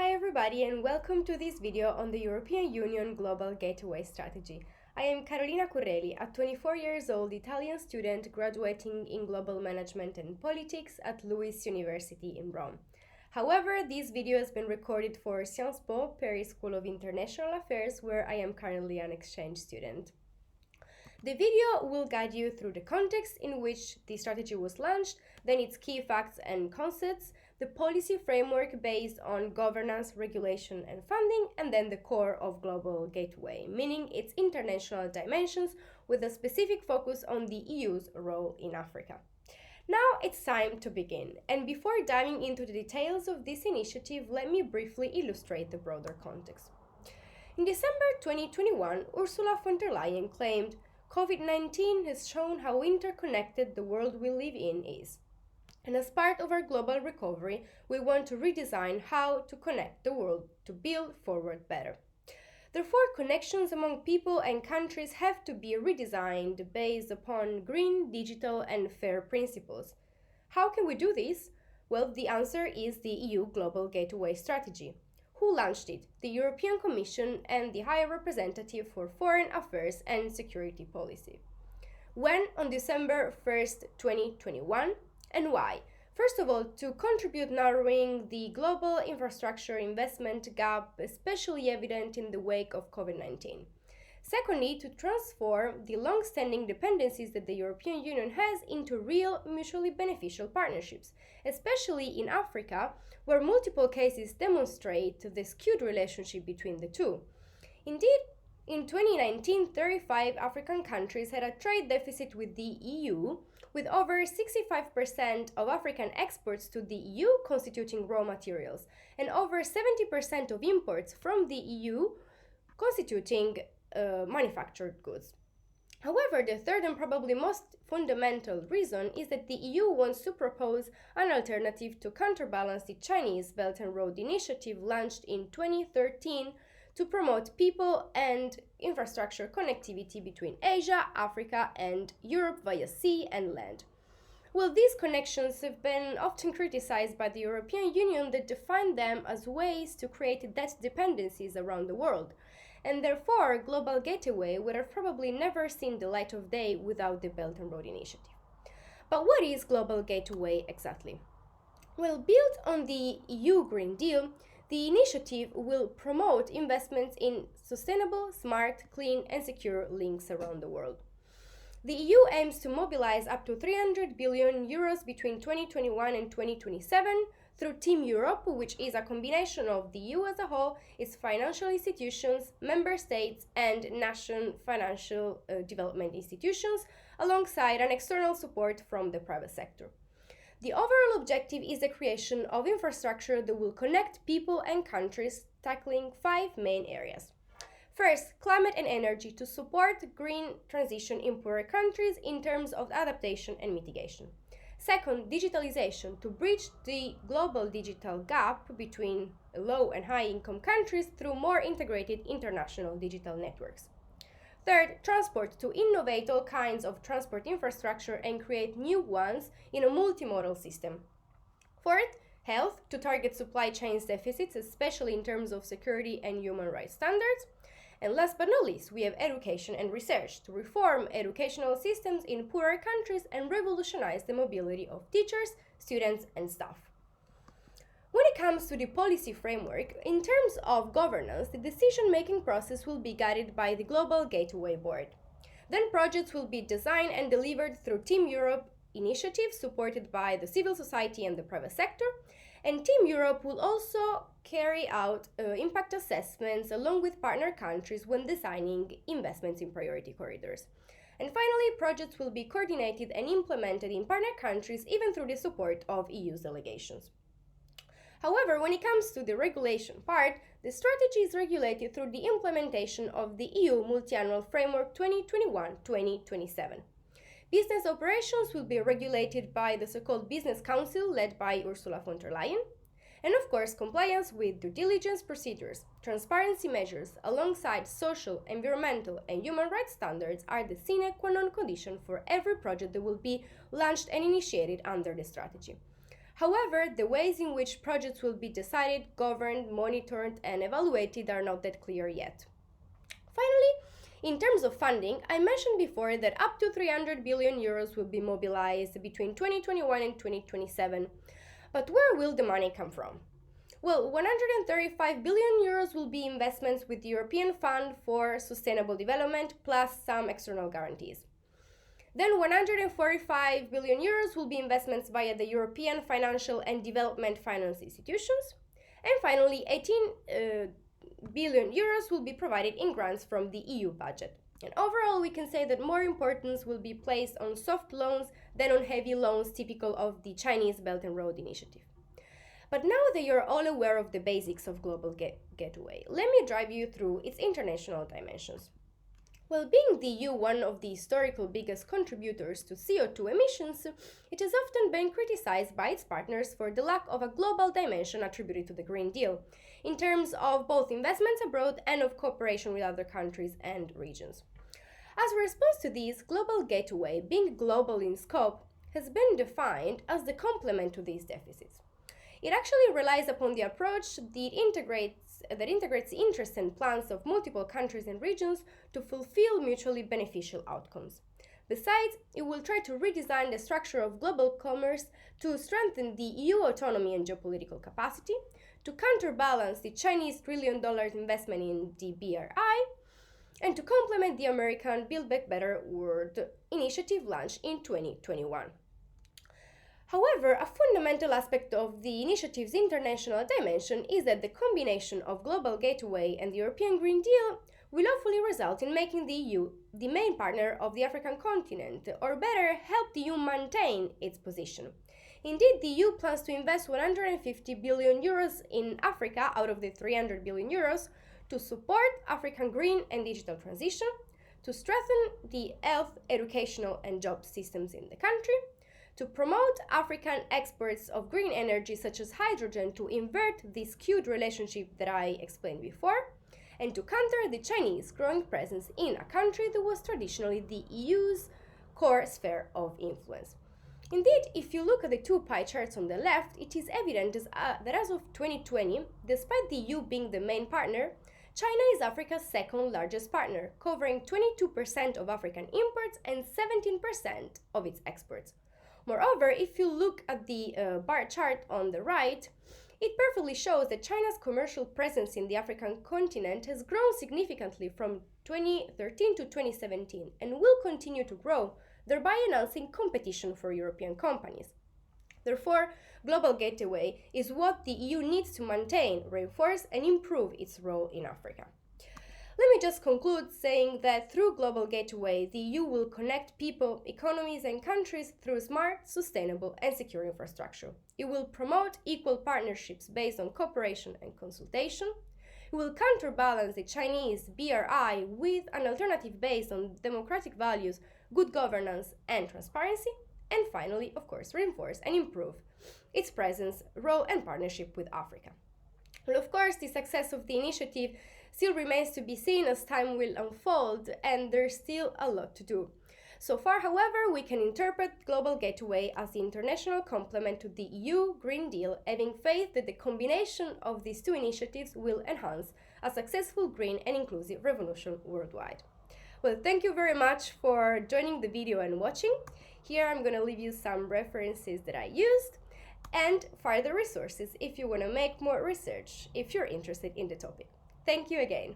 Hi everybody and welcome to this video on the European Union Global Gateway Strategy. I am Carolina Correlli, a 24 years old Italian student graduating in Global Management and Politics at LUISS University in Rome. However, this video has been recorded for C.CharveriatSc-Po, Paris School of International Affairs, where I am currently an exchange student. The video will guide you through the context in which the strategy was launched, then its key facts and concepts, the policy framework based on governance, regulation, and funding, and then the core of Global Gateway, meaning its international dimensions with a specific focus on the EU's role in Africa. Now it's time to begin, and before diving into the details of this initiative, let me briefly illustrate the broader context. In December 2021, Ursula von der Leyen claimed, "COVID-19 has shown how interconnected the world we live in is. And as part of our global recovery, we want to redesign how to connect the world to build forward better. Therefore, connections among people and countries have to be redesigned based upon green, digital, and fair principles. How can we do this? Well, the answer is the EU Global Gateway Strategy. Who launched it? The European Commission and the High Representative for Foreign Affairs and Security Policy. When? On December 1st, 2021. And why? First of all, to contribute narrowing the global infrastructure investment gap, especially evident in the wake of COVID-19. Secondly, to transform the long-standing dependencies that the European Union has into real, mutually beneficial partnerships, especially in Africa, where multiple cases demonstrate the skewed relationship between the two. Indeed, in 2019, 35 African countries had a trade deficit with the EU, with over 65% of African exports to the EU constituting raw materials, and over 70% of imports from the EU constituting manufactured goods. However, the third and probably most fundamental reason is that the EU wants to propose an alternative to counterbalance the Chinese Belt and Road Initiative launched in 2013 to promote people and infrastructure connectivity between Asia, Africa, and Europe via sea and land. Well, these connections have been often criticized by the European Union that define them as ways to create debt dependencies around the world, and therefore Global Gateway would have probably never seen the light of day without the Belt and Road Initiative. But what is Global Gateway exactly? Well, built on the EU Green Deal, the initiative will promote investments in sustainable, smart, clean, and secure links around the world. The EU aims to mobilize up to 300 billion euros between 2021 and 2027 through Team Europe, which is a combination of the EU as a whole, its financial institutions, member states, and national financial development institutions, alongside an external support from the private sector. The overall objective is the creation of infrastructure that will connect people and countries, tackling 5 main areas. First, climate and energy to support green transition in poorer countries in terms of adaptation and mitigation. Second, digitalization to bridge the global digital gap between low and high income countries through more integrated international digital networks. Third, transport to innovate all kinds of transport infrastructure and create new ones in a multimodal system. Fourth, health to target supply chains deficits, especially in terms of security and human rights standards. And last but not least, we have education and research to reform educational systems in poorer countries and revolutionize the mobility of teachers, students, and staff. When it comes to the policy framework, in terms of governance, the decision-making process will be guided by the Global Gateway Board. Then projects will be designed and delivered through Team Europe initiatives supported by the civil society and the private sector, and Team Europe will also carry out impact assessments along with partner countries when designing investments in priority corridors. And finally, projects will be coordinated and implemented in partner countries even through the support of EU's delegations. However, when it comes to the regulation part, the strategy is regulated through the implementation of the EU Multi-Annual Framework 2021-2027. Business operations will be regulated by the so-called Business Council led by Ursula von der Leyen. And of course, compliance with due diligence procedures, transparency measures, alongside social, environmental, and human rights standards are the sine qua non condition for every project that will be launched and initiated under the strategy. However, the ways in which projects will be decided, governed, monitored, and evaluated are not that clear yet. Finally, in terms of funding, I mentioned before that up to 300 billion euros will be mobilized between 2021 and 2027. But where will the money come from? Well, 135 billion euros will be investments with the European Fund for Sustainable Development plus some external guarantees. Then 145 billion euros will be investments via the European Financial and Development Finance institutions. And finally, 18 billion euros will be provided in grants from the EU budget. And overall, we can say that more importance will be placed on soft loans than on heavy loans typical of the Chinese Belt and Road Initiative. But now that you're all aware of the basics of Global Gateway, let me drive you through its international dimensions. Well, being the EU one of the historical biggest contributors to CO2 emissions, it has often been criticized by its partners for the lack of a global dimension attributed to the Green Deal, in terms of both investments abroad and of cooperation with other countries and regions. As a response to this, Global Gateway, being global in scope, has been defined as the complement to these deficits. It actually relies upon the approach that integrates interests and plans of multiple countries and regions to fulfill mutually beneficial outcomes. Besides, it will try to redesign the structure of global commerce to strengthen the EU autonomy and geopolitical capacity, to counterbalance the Chinese $1 trillion investment in the BRI, and to complement the American Build Back Better World initiative launched in 2021. However, a fundamental aspect of the initiative's international dimension is that the combination of Global Gateway and the European Green Deal will hopefully result in making the EU the main partner of the African continent, or better, help the EU maintain its position. Indeed, the EU plans to invest 150 billion euros in Africa out of the 300 billion euros to support African green and digital transition, to strengthen the health, educational, and job systems in the country, to promote African exports of green energy such as hydrogen to invert this skewed relationship that I explained before, and to counter the Chinese growing presence in a country that was traditionally the EU's core sphere of influence. Indeed, if you look at the two pie charts on the left, it is evident that as of 2020, despite the EU being the main partner, China is Africa's second largest partner, covering 22% of African imports and 17% of its exports. Moreover, if you look at the bar chart on the right, it perfectly shows that China's commercial presence in the African continent has grown significantly from 2013 to 2017 and will continue to grow, thereby enhancing competition for European companies. Therefore, Global Gateway is what the EU needs to maintain, reinforce, and improve its role in Africa. Let me just conclude saying that through Global Gateway, the EU will connect people, economies, and countries through smart, sustainable, and secure infrastructure. It will promote equal partnerships based on cooperation and consultation. It will counterbalance the Chinese BRI with an alternative based on democratic values, good governance, and transparency. And finally, of course, reinforce and improve its presence, role, and partnership with Africa. Well, of course, the success of the initiative still remains to be seen as time will unfold, and there's still a lot to do. So far, however, we can interpret Global Gateway as the international complement to the EU Green Deal, having faith that the combination of these two initiatives will enhance a successful green and inclusive revolution worldwide. Well, thank you very much for joining the video and watching. Here I'm going to leave you some references that I used and further resources if you want to make more research if you're interested in the topic. Thank you again.